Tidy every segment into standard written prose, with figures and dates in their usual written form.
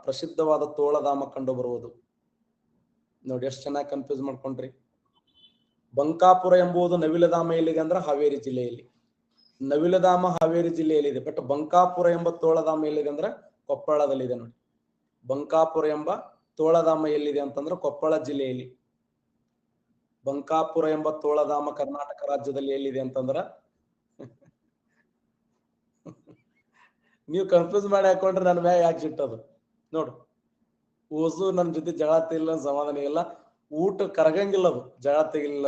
ಪ್ರಸಿದ್ಧವಾದ ತೋಳಧಾಮ ಕಂಡು ಬರುವುದು. ನೋಡಿ ಎಷ್ಟು ಚೆನ್ನಾಗಿ ಕನ್ಫ್ಯೂಸ್ ಮಾಡ್ಕೊಂಡ್ರಿ. ಬಂಕಾಪುರ ಎಂಬುದು ನವಿಲಧಾಮ ಎಲ್ಲಿದೆ ಅಂದ್ರೆ ಹಾವೇರಿ ಜಿಲ್ಲೆಯಲ್ಲಿ. ನವಿಲಧಾಮ ಹಾವೇರಿ ಜಿಲ್ಲೆಯಲ್ಲಿದೆ. ಬಟ್ ಬಂಕಾಪುರ ಎಂಬ ತೋಳಧಾಮ ಎಲ್ಲಿದೆ ಅಂದ್ರೆ ಕೊಪ್ಪಳದಲ್ಲಿದೆ. ನೋಡಿ, ಬಂಕಾಪುರ ಎಂಬ ತೋಳಧಾಮ ಎಲ್ಲಿದೆ ಅಂತಂದ್ರೆ ಕೊಪ್ಪಳ ಜಿಲ್ಲೆಯಲ್ಲಿ. ಬಂಕಾಪುರ ಎಂಬ ತೋಳಧಾಮ ಕರ್ನಾಟಕ ರಾಜ್ಯದಲ್ಲಿ ಎಲ್ಲಿದೆ ಅಂತಂದ್ರ ನೀವು ಕನ್ಫ್ಯೂಸ್ ಮಾಡಿ ಹಾಕೊಂಡ್ರೆ ನನ್ನ ಮ್ಯಾಗ ಯಾಕೆ ಸಿಟ್ಟದು ನೋಡು. ಓಸು ನನ್ನ ಜೊತೆ ಜಗಳ ತೆಗಿಲ್ಲ, ಸಮಾಧಾನ ಇಲ್ಲ, ಊಟ ಕರಗಂಗಿಲ್ಲ, ಅದು ಜಗಳ ತೆಗಿಲಿಲ್ಲ.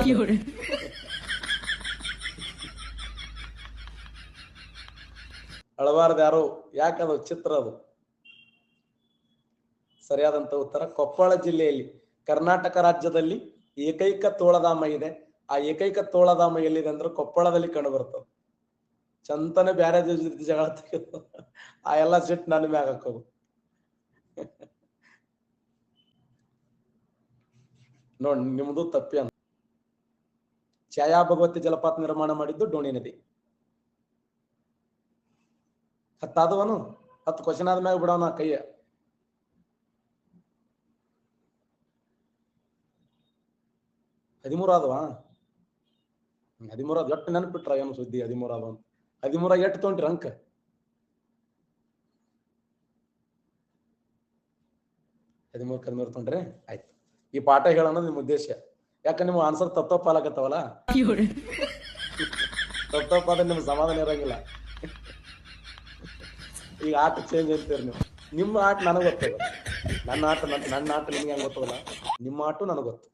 ಅಳಬಾರ್ದು ಯಾರು, ಯಾಕದು ಚಿತ್ರ ಅದು. ಸರಿಯಾದಂತ ಉತ್ತರ ಕೊಪ್ಪಳ ಜಿಲ್ಲೆಯಲ್ಲಿ, ಕರ್ನಾಟಕ ರಾಜ್ಯದಲ್ಲಿ ಏಕೈಕ ತೋಳಧಾಮ ಇದೆ. ಆ ಏಕೈಕ ತೋಳಧಾಮ ಎಲ್ಲಿದೆ ಅಂದ್ರೆ ಕೊಪ್ಪಳದಲ್ಲಿ ಕಂಡು ಬರ್ತದೆ. ಚಂತನೆ ಬ್ಯಾರೆ ಜೊತೆ ಜಗಳ ತೆಗೆದು ಆ ಎಲ್ಲ ಸಿಟ್ಟು ನನ್ನ ಮ್ಯಾಗ ಹಾಕೋದು. ನೋಡಿ, ನಿಮ್ದು ತಪ್ಪಿ ಅಂತ. ಛಾಯಾ ಭಗವತಿ ಜಲಪಾತ ನಿರ್ಮಾಣ ಮಾಡಿದ್ದು ಡೋಣಿ ನದಿ. 10 ಆದವನು 10 ಕ್ವಶನ್ ಆದ್ಮ್ಯಾಗ ಬಿಡೋಣ ಕೈಯ. 13 ಆದವಾ? 13 ಆದ ಎಷ್ಟು ನೆನಪಿಟ್ರ ಏನು ಸುದ್ದಿ? 13 ಆದವ ಅಂತ. 13 ಎಷ್ಟು ತೊಗೊಂಡ್ರಿ ಅಂಕ? 13 ತೊಗೊಂಡ್ರಿ. ಆಯ್ತು, ಈ ಪಾಠ ಹೇಳೋಣ ನಿಮ್ ಉದ್ದೇಶ. ಯಾಕ ನಿಮ್ಮ ಆನ್ಸರ್ ತಪ್ಪಲಾಗತ್ತವಲ್ಲ, ತಪ್ಪಾದ್ರೆ ನಿಮ್ಗೆ ಸಮಾಧಾನ ಇರಂಗಿಲ್ಲ. ಈಗ ಆಟ ಚೇಂಜ್ ಅಂತೀರಿ ನೀವು. ನಿಮ್ಮ ಆಟ ನನಗೆ ಗೊತ್ತದ, ನನ್ನ ಆಟ ನಿಮ್ಗೆ ಹೆಂಗ್ ಗೊತ್ತದಲ್ಲ, ನಿಮ್ಮ ಆಟ ನನಗೆ ಗೊತ್ತು.